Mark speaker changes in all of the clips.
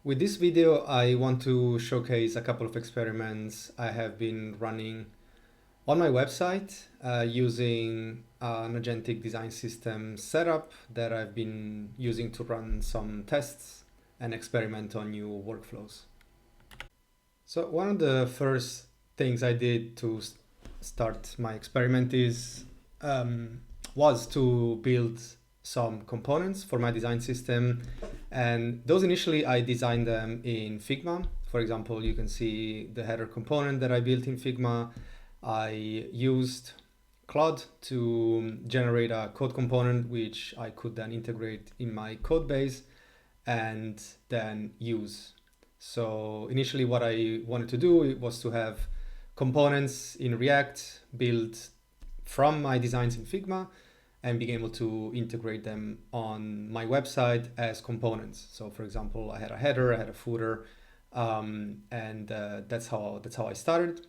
Speaker 1: With this video, I want to showcase a couple of experiments I have been running on my website using an Agentic Design System setup that I've been using to run some tests and experiment on new workflows. So one of the first things I did to start my experiment was to build some components for my design system, and those initially I designed them in Figma. For example, you can see the header component that I built in Figma. I used Claude to generate a code component which I could then integrate in my code base and then use. So initially what I wanted to do was to have components in React built from my designs in Figma and being able to integrate them on my website as components. So for example, I had a header, I had a footer, and that's how I started.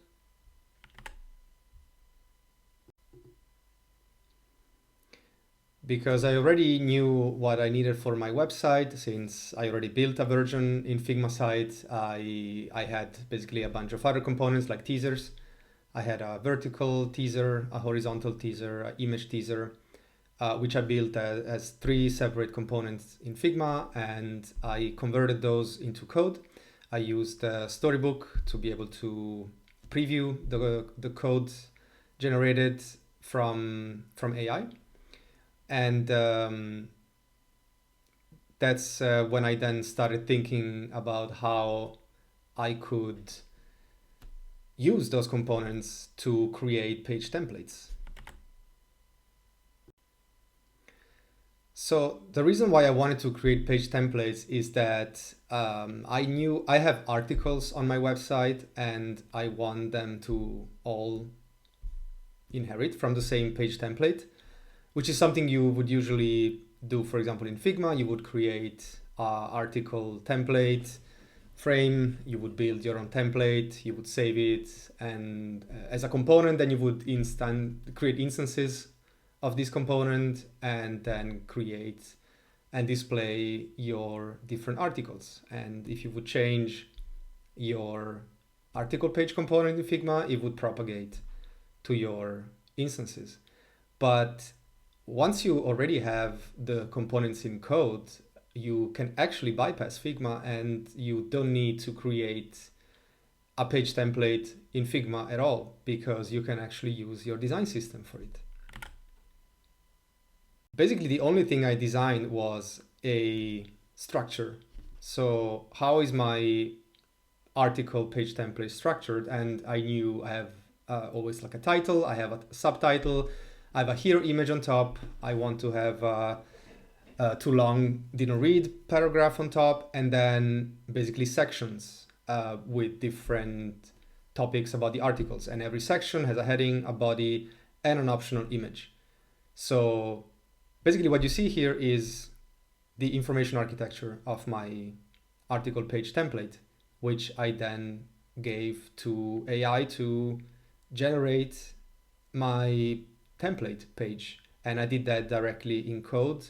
Speaker 1: Because I already knew what I needed for my website, since I already built a version in Figma site, I had basically a bunch of other components like teasers. I had a vertical teaser, a horizontal teaser, an image teaser, which I built as 3 separate components in Figma, and I converted those into code. I used Storybook to be able to preview the code generated from AI. And that's when I then started thinking about how I could use those components to create page templates. So the reason why I wanted to create page templates is that I knew I have articles on my website and I want them to all inherit from the same page template, which is something you would usually do. For example, in Figma, you would create an article template frame, you would build your own template, you would save it, and as a component, then you would create instances of this component and then create and display your different articles. And if you would change your article page component in Figma, it would propagate to your instances. But once you already have the components in code, you can actually bypass Figma and you don't need to create a page template in Figma at all, because you can actually use your design system for it. Basically, the only thing I designed was a structure. So how is my article page template structured? And I knew I have always like a title, I have a subtitle, I have a hero image on top, I want to have too long didn't read paragraph on top, and then basically sections with different topics about the articles. And every section has a heading, a body, and an optional image. So basically what you see here is the information architecture of my article page template, which I then gave to AI to generate my template page. And I did that directly in code,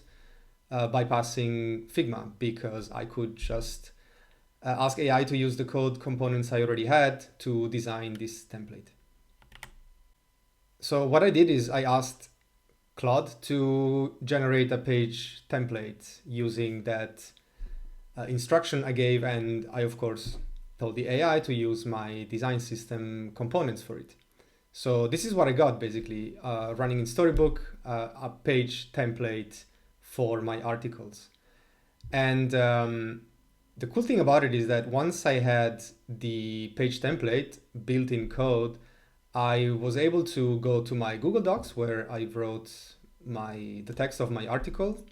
Speaker 1: bypassing Figma, because I could just ask AI to use the code components I already had to design this template. So what I did is I asked Claude to generate a page template using that instruction I gave, and I of course told the AI to use my design system components for it. So this is what I got, basically running in Storybook, a page template for my articles. And the cool thing about it is that once I had the page template built in code, I was able to go to my Google Docs where I wrote the text of my article.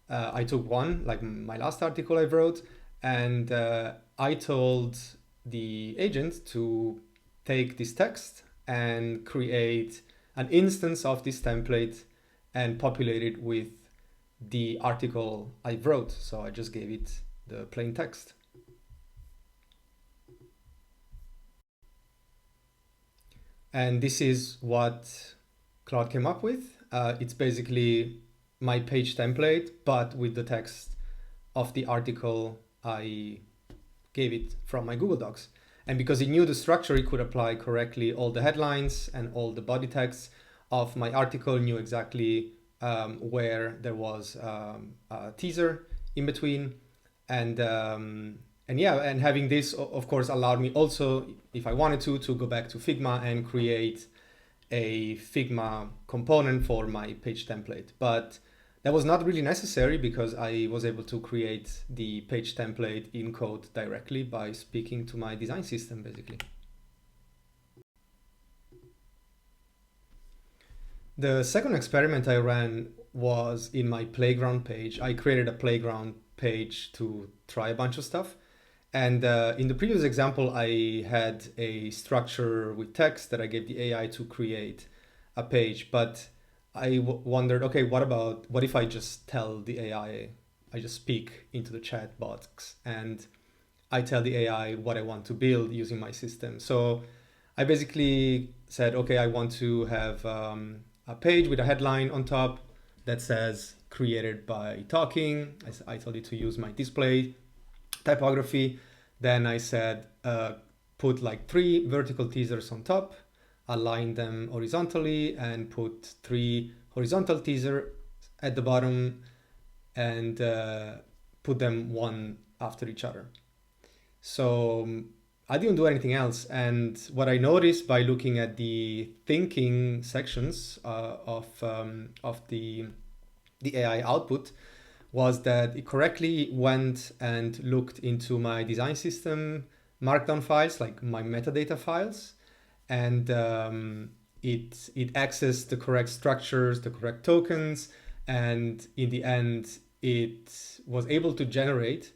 Speaker 1: I took one, like my last article I wrote, and I told the agent to take this text and create an instance of this template and populate it with the article I wrote. So I just gave it the plain text. And this is what Claude came up with. It's basically my page template, but with the text of the article I gave it from my Google Docs. And because it knew the structure, it could apply correctly all the headlines and all the body text of my article, knew exactly where there was a teaser in between. And yeah, and having this, of course, allowed me also, if I wanted to go back to Figma and create a Figma component for my page template. But that was not really necessary because I was able to create the page template in code directly by speaking to my design system, basically. The second experiment I ran was in my playground page. I created a playground page to try a bunch of stuff. And in the previous example, I had a structure with text that I gave the AI to create a page. But I wondered, okay, what if I just tell the AI, I just speak into the chat box and I tell the AI what I want to build using my system. So I basically said, okay, I want to have a page with a headline on top that says created by talking. I told it to use my display typography. Then I said, put like 3 vertical teasers on top, align them horizontally, and put 3 horizontal teasers at the bottom, and put them one after each other. So I didn't do anything else. And what I noticed by looking at the thinking sections of the AI output was that it correctly went and looked into my design system markdown files, like my metadata files, and it accessed the correct structures, the correct tokens, and in the end, it was able to generate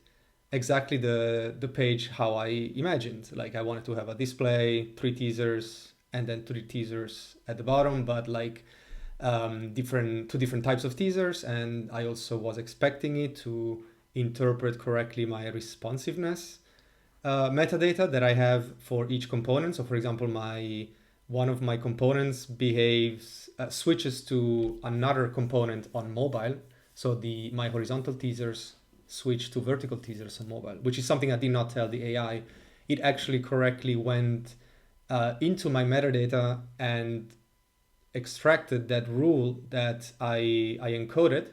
Speaker 1: exactly the page how I imagined. Like I wanted to have a display, 3 teasers, and then 3 teasers at the bottom, but like two different types of teasers. And I also was expecting it to interpret correctly my responsiveness metadata that I have for each component. So for example, one of my components switches to another component on mobile. So my horizontal teasers switch to vertical teasers on mobile, which is something I did not tell the AI. It actually correctly went into my metadata and extracted that rule that I encoded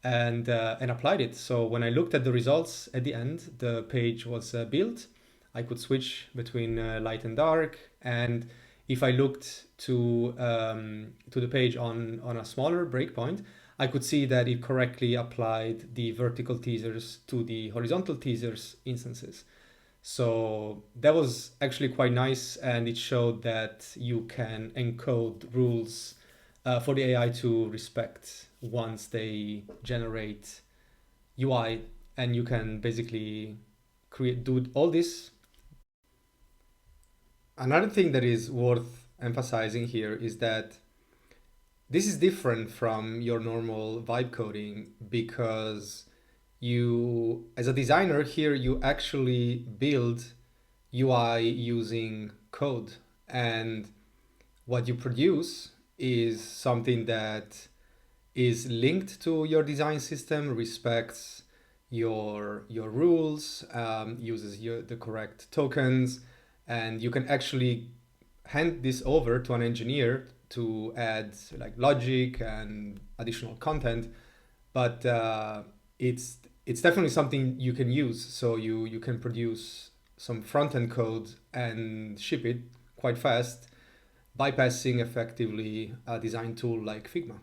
Speaker 1: and applied it. So when I looked at the results at the end, the page was built. I could switch between light and dark, and if I looked to the page on a smaller breakpoint, I could see that it correctly applied the vertical teasers to the horizontal teasers instances. So that was actually quite nice, and it showed that you can encode rules for the AI to respect once they generate UI, and you can basically do all this. Another thing that is worth emphasizing here is that this is different from your normal vibe coding because you, as a designer here, you actually build UI using code, and what you produce is something that is linked to your design system, respects your rules, uses the correct tokens, and you can actually hand this over to an engineer to add like logic and additional content. But it's definitely something you can use. So you can produce some front-end code and ship it quite fast, bypassing effectively a design tool like Figma.